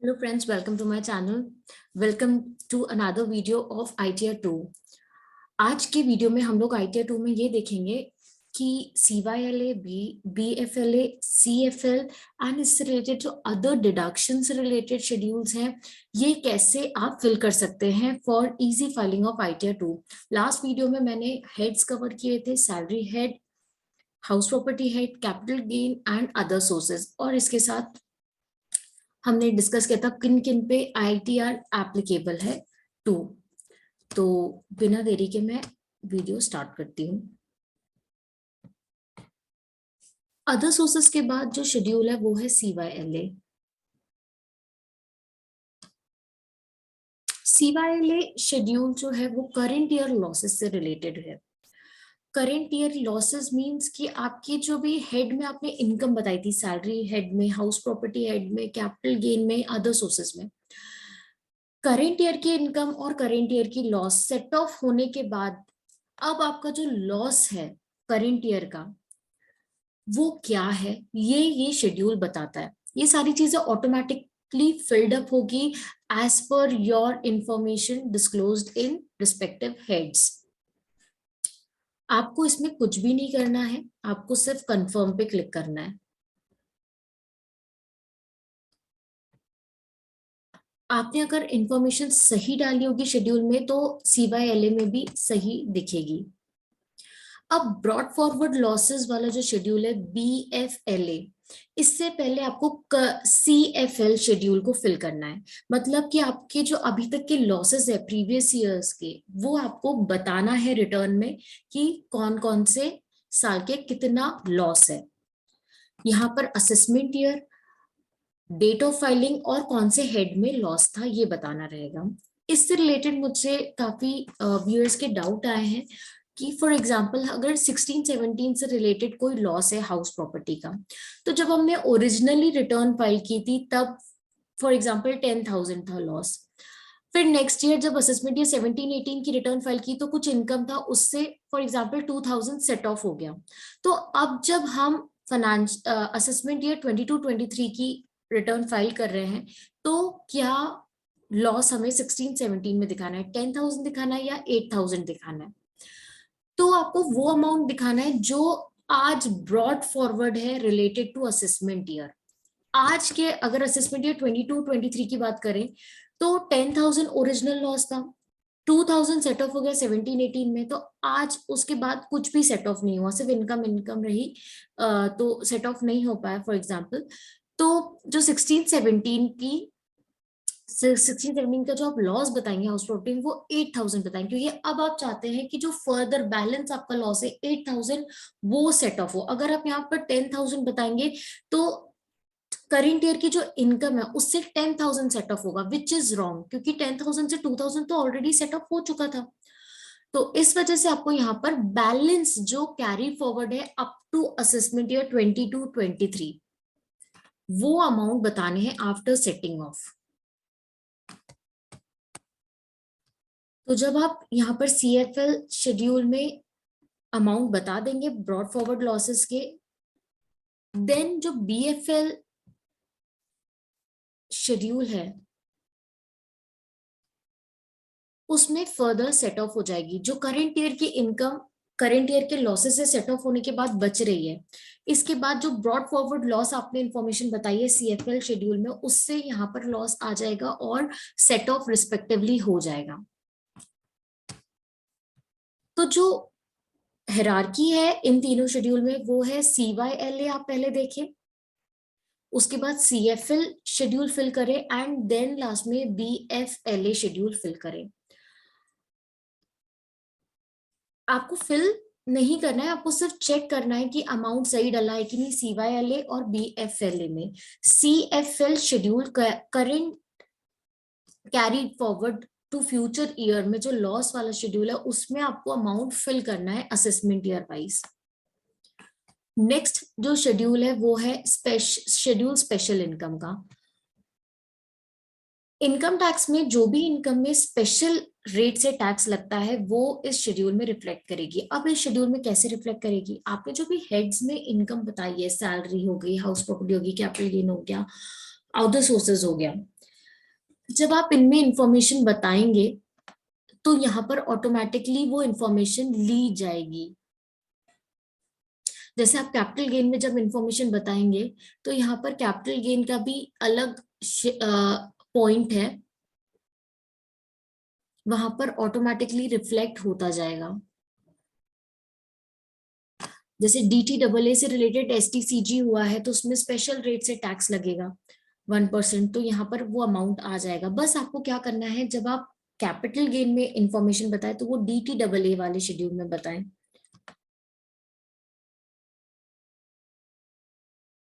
Hello friends, welcome to my channel. Welcome to another video of ITR 2. आज के video में हम लोग ITR 2 में ये देखेंगे कि CYLA, BFLA, CFL एंड इससे रिलेटेड जो अदर डिडक्शन से रिलेटेड शेड्यूल्स हैं ये कैसे आप फिल कर सकते हैं for easy filing of ITR 2. Last video में मैंने हेड्स कवर किए थे, salary head, house property head, capital gain and other sources, और इसके साथ हमने डिस्कस किया था किन किन पे ITR एप्लीकेबल है 2. तो बिना देरी के मैं वीडियो स्टार्ट करती हूँ. अदर सोर्सेस के बाद जो शेड्यूल है वो है CYLA. CYLA शेड्यूल जो है वो करंट ईयर लॉसेस से रिलेटेड है. करंट ईयर लॉसेस मींस कि आपकी जो भी हेड में आपने इनकम बताई थी, सैलरी हेड में, हाउस प्रॉपर्टी हेड में, कैपिटल गेन में, अदर सोर्सेस में, करंट ईयर की इनकम और करंट ईयर की लॉस सेट ऑफ होने के बाद अब आपका जो लॉस है करंट ईयर का वो क्या है ये शेड्यूल बताता है. ये सारी चीजें ऑटोमेटिकली फिल्ड अप होगी as per your information disclosed in respective heads. आपको इसमें कुछ भी नहीं करना है, आपको सिर्फ कंफर्म पे क्लिक करना है. आपने अगर इंफॉर्मेशन सही डाली होगी शेड्यूल में तो CYLA में भी सही दिखेगी. अब ब्रॉड फॉरवर्ड लॉसेस वाला जो शेड्यूल है BFLA, इससे पहले आपको CFL शेड्यूल को फिल करना है. मतलब कि आपके जो अभी तक के लॉसेस है प्रीवियस ईयर्स के वो आपको बताना है रिटर्न में कि कौन कौन से साल के कितना लॉस है. यहाँ पर assessment year, date of filing और कौन से हेड में लॉस था ये बताना रहेगा. इससे रिलेटेड मुझसे काफी व्यूअर्स के डाउट आए हैं कि फॉर एग्जांपल अगर 16-17 से रिलेटेड कोई लॉस है हाउस प्रॉपर्टी का, तो जब हमने ओरिजिनली रिटर्न फाइल की थी तब फॉर एग्जांपल 10,000 था लॉस. फिर नेक्स्ट ईयर जब असेसमेंट ईयर 17-18 की रिटर्न फाइल की तो कुछ इनकम था, उससे फॉर एग्जांपल 2,000 सेट ऑफ हो गया. तो अब जब हम फाइनेंस असेसमेंट ईयर 22-23 की रिटर्न फाइल कर रहे हैं तो क्या लॉस हमें 16-17 में दिखाना है, 10,000 दिखाना है या 8,000 दिखाना है? तो आपको वो अमाउंट दिखाना है जो आज ब्रॉड फॉरवर्ड है रिलेटेड टू असेसमेंट ईयर. आज के अगर असेसमेंट ईयर 22-23 की बात करें तो 10,000 ओरिजिनल लॉस था, 2,000 सेट ऑफ हो गया 17-18 में, तो आज उसके बाद कुछ भी सेट ऑफ नहीं हुआ, सिर्फ इनकम रही, तो सेट ऑफ नहीं हो पाया फॉर एग्जाम्पल. तो जो 16-17 का जो आप लॉस बताएंगे हाउस प्रॉपर्टी वो 8,000 बताएंगे, क्योंकि अब आप चाहते हैं कि जो फर्दर बैलेंस आपका लॉस है 8,000 वो सेट ऑफ हो. अगर आप यहाँ पर 10,000 बताएंगे तो करेंट ईयर की जो इनकम है उससे 10,000 सेट ऑफ होगा, विच इज रॉन्ग, क्योंकि 10,000 से 2,000 तो ऑलरेडी सेट ऑफ हो चुका था. तो इस वजह से आपको यहाँ पर बैलेंस जो कैरी फॉरवर्ड है अप टू असेसमेंट ईयर 22-23 वो अमाउंट बताने हैं आफ्टर सेटिंग ऑफ. तो जब आप यहाँ पर CFL शेड्यूल में अमाउंट बता देंगे ब्रॉड फॉरवर्ड लॉसेस के, देन जो BFL शेड्यूल है उसमें फर्दर सेट ऑफ हो जाएगी जो करंट ईयर की इनकम करंट ईयर के लॉसेस से सेट ऑफ होने के बाद बच रही है. इसके बाद जो ब्रॉड फॉरवर्ड लॉस आपने इंफॉर्मेशन बताई है CFL शेड्यूल में उससे यहाँ पर लॉस आ जाएगा और सेट ऑफ रिस्पेक्टिवली हो जाएगा. तो जो हायरार्की है इन तीनों शेड्यूल में वो है CYLA आप पहले देखें, उसके बाद CFL शेड्यूल फिल करें एंड देन लास्ट में BFLA शेड्यूल फिल करें. आपको फिल नहीं करना है, आपको सिर्फ चेक करना है कि अमाउंट सही डाला है कि नहीं CYLA और BFLA में. CFL schedule current carry forward to future year में जो लॉस वाला शेड्यूल है उसमें आपको अमाउंट फिल करना है असेसमेंट ईयर वाइज. नेक्स्ट जो शेड्यूल है वो है शेड्यूल स्पेशल इनकम का. इनकम टैक्स में जो भी इनकम में स्पेशल रेट से टैक्स लगता है वो इस शेड्यूल में रिफ्लेक्ट करेगी. अब इस शेड्यूल में कैसे रिफ्लेक्ट करेगी, आपने जो भी हेड्स में इनकम बताई है, सैलरी हो गई, हाउस प्रॉपर्टी होगी, कैपिटल गेन हो गया, अदर सोर्सेज हो गया, जब आप इनमें इंफॉर्मेशन बताएंगे तो यहाँ पर ऑटोमेटिकली वो इंफॉर्मेशन ली जाएगी। जैसे आप कैपिटल गेन में जब इंफॉर्मेशन बताएंगे तो यहाँ पर कैपिटल गेन का भी अलग पॉइंट है, वहां पर ऑटोमेटिकली रिफ्लेक्ट होता जाएगा। जैसे DTAA से रिलेटेड STCG हुआ है तो उसमें स्पेशल रेट से टैक्स लगेगा 1%, तो यहाँ पर वो अमाउंट आ जाएगा। बस आपको क्या करना है, जब आप कैपिटल गेन में इंफॉर्मेशन बताएं तो वो DTAA वाले शेड्यूल में बताएं।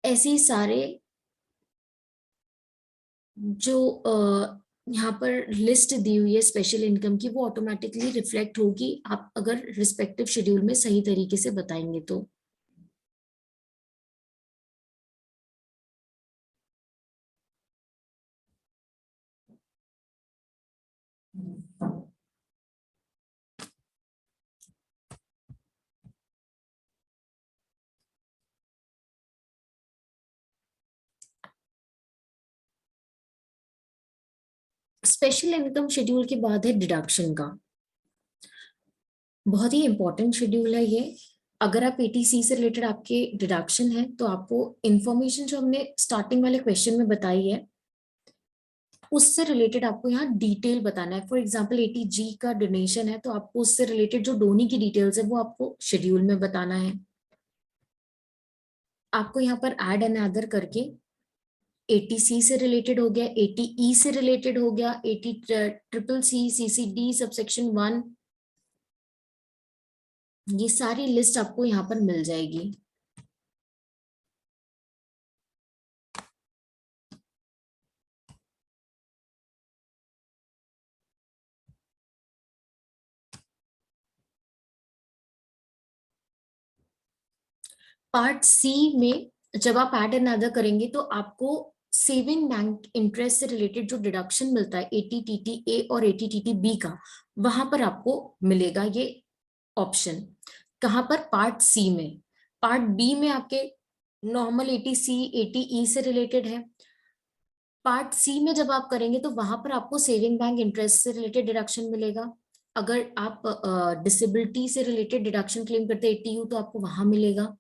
ऐसे ही सारे जो यहाँ पर लिस्ट दी हुई है स्पेशल इनकम की, वो ऑटोमेटिकली रिफ्लेक्ट होगी आप अगर रिस्पेक्टिव शेड्यूल में सही तरीके से बताएंगे तो। स्पेशल इनकम शेड्यूल के बाद है डिडक्शन का। बहुत ही इंपॉर्टेंट शेड्यूल है ये। अगर आप ATC से रिलेटेड आपके डिडक्शन है तो आपको इंफॉर्मेशन जो हमने स्टार्टिंग वाले क्वेश्चन में बताई है उससे रिलेटेड आपको यहाँ डिटेल बताना है। फॉर एग्जांपल ATG का डोनेशन है तो आपको उससे रिलेटेड जो डोनी की डिटेल्स है वो आपको शेड्यूल में बताना है। आपको यहाँ पर ऐड एंड अदर करके ATC से रिलेटेड हो गया, ATE से रिलेटेड हो गया, AT CCD सबसेक्शन 1, ये सारी लिस्ट आपको यहाँ पर मिल जाएगी। पार्ट C में जब आप ऐड एंड अदर करेंगे तो आपको सेविंग बैंक इंटरेस्ट से रिलेटेड जो डिडक्शन मिलता है ATTTA और ATTB का, वहां पर आपको मिलेगा ये ऑप्शन। कहाँ पर? पार्ट C में। पार्ट B में आपके नॉर्मल ATC ATE से रिलेटेड है। पार्ट C में जब आप करेंगे तो वहां पर आपको सेविंग बैंक इंटरेस्ट से रिलेटेड डिडक्शन मिलेगा। अगर आप डिसेबिलिटी से रिलेटेड डिडक्शन क्लेम करते हैं ATU तो आपको वहां मिलेगा।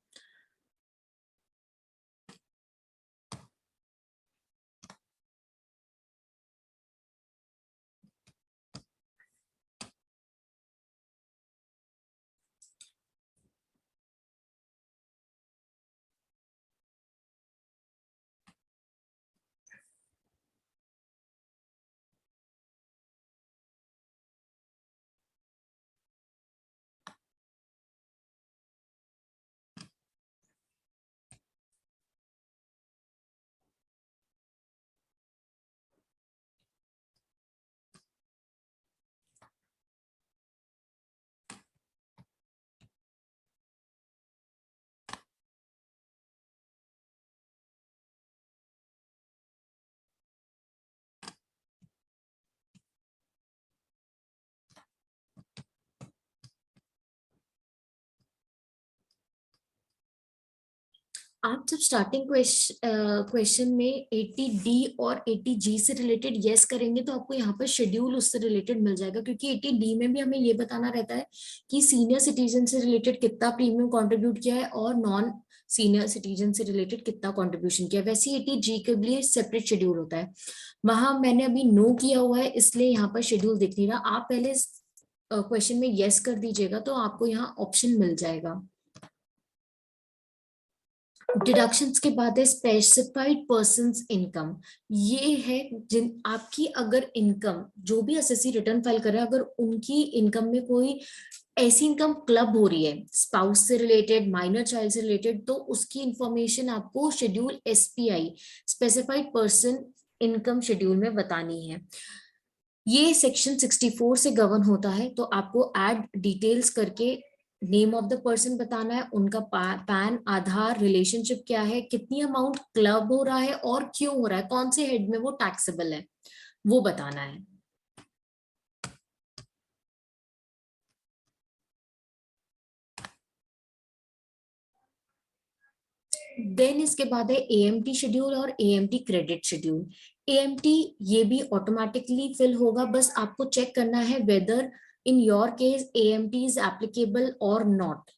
आप जब स्टार्टिंग क्वेश्चन में ATD और ATG से रिलेटेड यस करेंगे तो आपको यहाँ पर शेड्यूल उससे रिलेटेड मिल जाएगा, क्योंकि ATD में भी हमें ये बताना रहता है कि सीनियर सिटीजन से रिलेटेड कितना प्रीमियम कंट्रीब्यूट किया है और नॉन सीनियर सिटीजन से रिलेटेड कितना कंट्रीब्यूशन किया है। वैसे ATG के लिए सेपरेट शेड्यूल होता है। वहां मैंने अभी नो किया हुआ है इसलिए यहाँ पर शेड्यूल दिख नहीं रहा। आप पहले क्वेश्चन में यस कर दीजिएगा तो आपको यहाँ ऑप्शन मिल जाएगा। डिडक्शंस के बाद है स्पेसिफाइड पर्संस इनकम। ये है जिन आपकी अगर इनकम, जो भी एसएससी रिटर्न फाइल कर रहा है, अगर उनकी इनकम में कोई ऐसी इनकम क्लब हो रही है स्पाउस से रिलेटेड, माइनर चाइल्ड से रिलेटेड, तो उसकी इंफॉर्मेशन आपको schedule SPI specified person income schedule में बतानी है। ये सेक्शन 64 से गवर्न होता है। तो आपको ऐड डिटेल्स करके नेम ऑफ द पर्सन बताना है, उनका पैन, आधार, रिलेशनशिप क्या है, कितनी अमाउंट क्लब हो रहा है और क्यों हो रहा है, कौन से हेड में वो टैक्सेबल है, वो बताना है। देन इसके बाद है एएमटी शेड्यूल और एएमटी क्रेडिट शेड्यूल। एएमटी ये भी ऑटोमेटिकली फिल होगा, बस आपको चेक करना है whether in your case AMT is applicable और नॉट।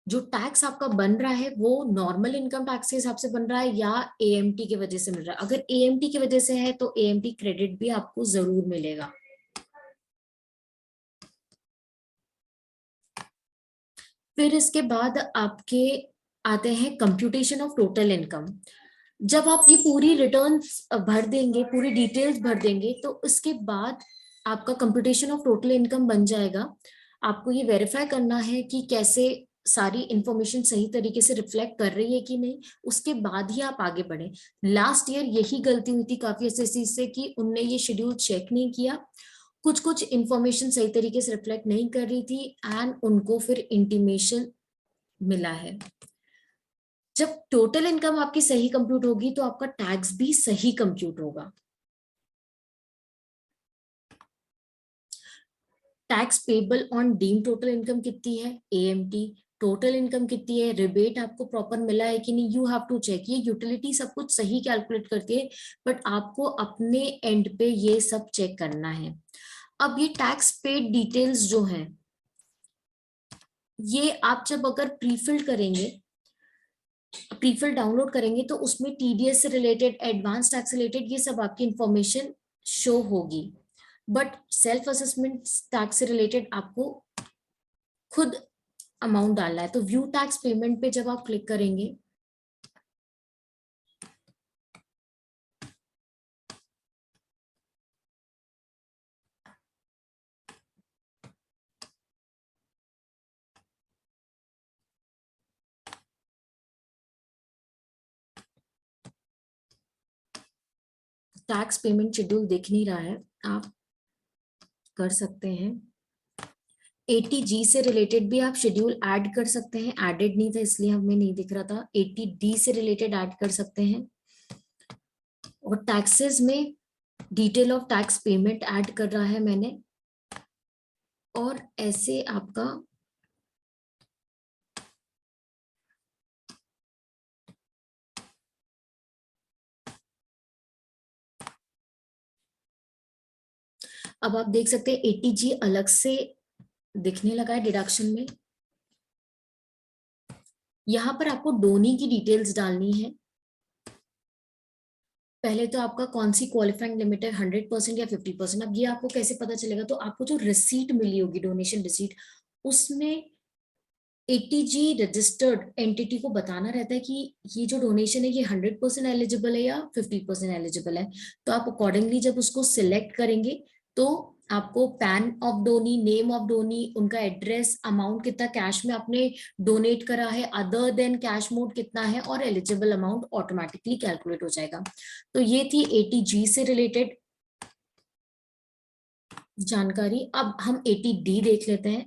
जो टैक्स आपका बन रहा है वो नॉर्मल इनकम टैक्स के हिसाब से बन रहा है या एएमटी की वजह से मिल रहा है। अगर एएमटी की वजह से है तो एएमटी क्रेडिट भी आपको जरूर मिलेगा। फिर इसके बाद आपके आते हैं कंप्यूटेशन ऑफ टोटल इनकम। जब आप ये पूरी रिटर्न्स भर देंगे, पूरी डिटेल्स भर देंगे, तो उसके बाद आपका कंप्यूटेशन ऑफ टोटल इनकम बन जाएगा। आपको ये वेरीफाई करना है कि कैसे सारी इंफॉर्मेशन सही तरीके से रिफ्लेक्ट कर रही है कि नहीं, उसके बाद ही आप आगे बढ़े। लास्ट ईयर यही गलती हुई थी काफी एसएससी से कि उनने ये शेड्यूल चेक नहीं किया, कुछ कुछ इंफॉर्मेशन सही तरीके से रिफ्लेक्ट नहीं कर रही थी एंड उनको फिर इंटीमेशन मिला है। जब टोटल इनकम आपकी सही कंप्यूट होगी तो आपका टैक्स भी सही कंप्यूट होगा। Tax payable on deem total income कितनी है, एएमटी टोटल इनकम कितनी है, रिबेट आपको प्रॉपर मिला है कि नहीं, यू हैव टू चेक। ये यूटिलिटी सब कुछ सही कैलकुलेट करती है, बट आपको अपने एंड पे ये सब चेक करना है। अब ये टैक्स पेड डिटेल्स जो है, ये आप जब अगर प्रीफिल करेंगे, प्रीफिल डाउनलोड करेंगे, तो उसमें टीडीएस से रिलेटेड, एडवांस टैक्स से रिलेटेड ये सब आपकी इंफॉर्मेशन शो होगी। बट सेल्फ असेसमेंट टैक्स से रिलेटेड आपको खुद अमाउंट डालना है। तो व्यू टैक्स पेमेंट पे जब आप क्लिक करेंगे, टैक्स पेमेंट शेड्यूल दिख नहीं रहा है, आप कर सकते हैं 80G से रिलेटेड भी आप शेड्यूल ऐड कर सकते हैं। एडेड नहीं था इसलिए हमें नहीं दिख रहा था। 80D से रिलेटेड ऐड कर सकते हैं। और टैक्सेस में detail of tax payment add कर रहा है मैंने। और ऐसे आपका अब आप देख सकते हैं 80G अलग से दिखने लगा है डिडक्शन में। यहां पर आपको डोनी की डिटेल्स डालनी है। पहले तो आपका कौन सी क्वालिफाइंग लिमिट है, 100% या 50%। अब ये आपको कैसे पता चलेगा, तो आपको जो रिसीट मिली होगी, डोनेशन रिसीट, उसमें 80G रजिस्टर्ड एंटिटी को बताना रहता है कि ये जो डोनेशन है ये 100% एलिजिबल है या 50% एलिजिबल है। तो आप अकॉर्डिंगली जब उसको सिलेक्ट करेंगे तो आपको PAN of donee, name of donee, उनका एड्रेस, अमाउंट कितना कैश में आपने डोनेट करा है, अदर देन कैश मोड कितना है, और एलिजिबल अमाउंट ऑटोमेटिकली कैलकुलेट हो जाएगा। तो ये थी 80G से रिलेटेड जानकारी। अब हम 80D देख लेते हैं।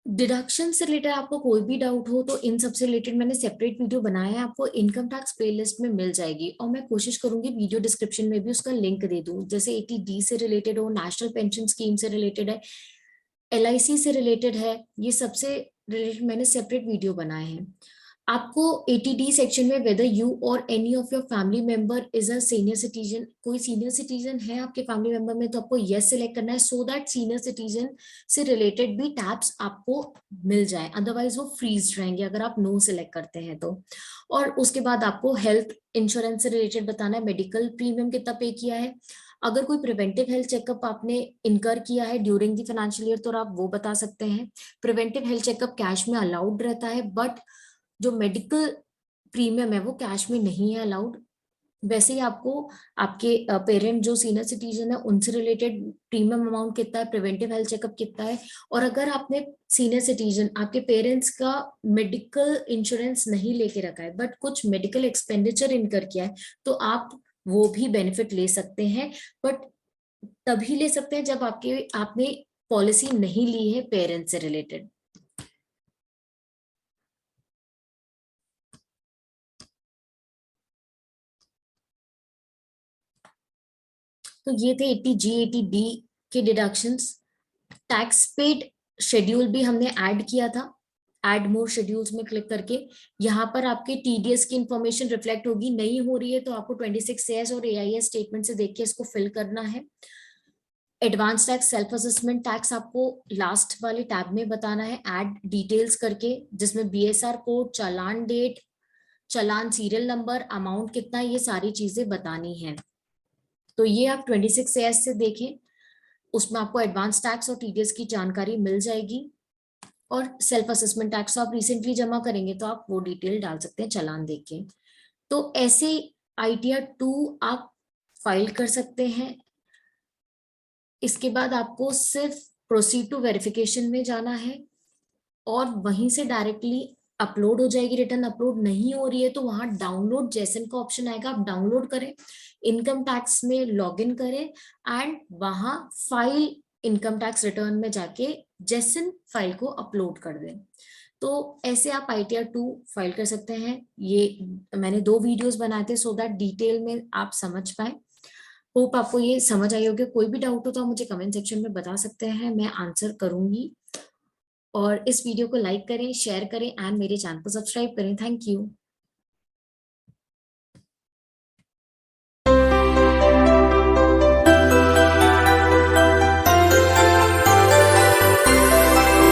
डिडक्शन से रिलेटेड आपको कोई भी डाउट हो तो इन सब से रिलेटेड मैंने सेपरेट वीडियो बनाया है, आपको इनकम टैक्स प्लेलिस्ट में मिल जाएगी। और मैं कोशिश करूंगी वीडियो डिस्क्रिप्शन में भी उसका लिंक दे दूं। जैसे 80D से रिलेटेड हो, नेशनल पेंशन स्कीम से रिलेटेड है, एलआईसी से रिलेटेड है, ये सबसे रिलेटेड मैंने सेपरेट वीडियो बनाए हैं। आपको 80D सेक्शन में वेदर यू और any of your family member is a senior citizen, कोई सीनियर सिटीजन है आपके फैमिली मेंबर में, तो आपको यस सिलेक्ट करना है सो दैट सीनियर सिटीजन से रिलेटेड भी टैब्स आपको मिल जाए, अदरवाइज वो फ्रीज रहेंगे अगर आप नो सिलेक्ट करते हैं तो। और उसके बाद आपको हेल्थ इंश्योरेंस से रिलेटेड बताना है, मेडिकल प्रीमियम कितना पे किया है, अगर कोई प्रिवेंटिव हेल्थ चेकअप आपने इनकर किया है ड्यूरिंग द फाइनेंशियल ईयर तो आप वो बता सकते हैं। प्रिवेंटिव हेल्थ चेकअप कैश में अलाउड रहता है, बट जो मेडिकल प्रीमियम है वो कैश में नहीं है अलाउड। वैसे ही आपको आपके पेरेंट जो सीनियर सिटीजन है उनसे रिलेटेड प्रीमियम अमाउंट कितना है, प्रिवेंटिव हेल्थ चेकअप कितना है, और अगर आपने सीनियर सिटीजन आपके पेरेंट्स का मेडिकल इंश्योरेंस नहीं लेके रखा है बट कुछ मेडिकल एक्सपेंडिचर इनकर किया है, तो आप वो भी बेनिफिट ले सकते हैं। बट तभी ले सकते हैं जब आपके आपने पॉलिसी नहीं ली है पेरेंट्स से रिलेटेड। तो ये थे 80G 80D के डिडक्शंस। टैक्स पेड शेड्यूल भी हमने ऐड किया था, ऐड मोर शेड्यूल्स में क्लिक करके। यहाँ पर आपके टीडीएस की इंफॉर्मेशन रिफ्लेक्ट होगी, नहीं हो रही है तो आपको 26AS और AIS स्टेटमेंट से देख के इसको फिल करना है। Advance tax self assessment tax आपको लास्ट वाले टैब में बताना है ऐड डिटेल्स करके, जिसमें BSR कोड, चालान डेट, चालान सीरियल नंबर, अमाउंट कितना, ये सारी चीजें बतानी है। तो ये आप 26AS से देखें, उसमें आपको एडवांस टैक्स और टीडीएस की जानकारी मिल जाएगी। और सेल्फ असेसमेंट टैक्स आप रिसेंटली जमा करेंगे तो आप वो डिटेल डाल सकते हैं चालान देख के। तो ऐसे ITR 2 आप फाइल कर सकते हैं। इसके बाद आपको सिर्फ प्रोसीड टू वेरिफिकेशन में जाना है और वहीं से डायरेक्टली अपलोड हो जाएगी रिटर्न। अपलोड नहीं हो रही है तो वहां डाउनलोड जेसन का ऑप्शन आएगा, आप डाउनलोड करें, इनकम टैक्स में लॉगिन करें एंड वहां फाइल इनकम टैक्स रिटर्न में जाके जेसन फाइल को अपलोड कर दें। तो ऐसे आप ITR 2 फाइल कर सकते हैं। ये मैंने 2 वीडियोस बनाए थे सो दैट डिटेल में आप समझ पाए। होप आपको ये समझ आई होगी। कोई भी डाउट हो तो आप मुझे कमेंट सेक्शन में बता सकते हैं, मैं आंसर करूंगी। और इस वीडियो को लाइक करें, शेयर करें एंड मेरे चैनल को सब्सक्राइब करें। Thank you.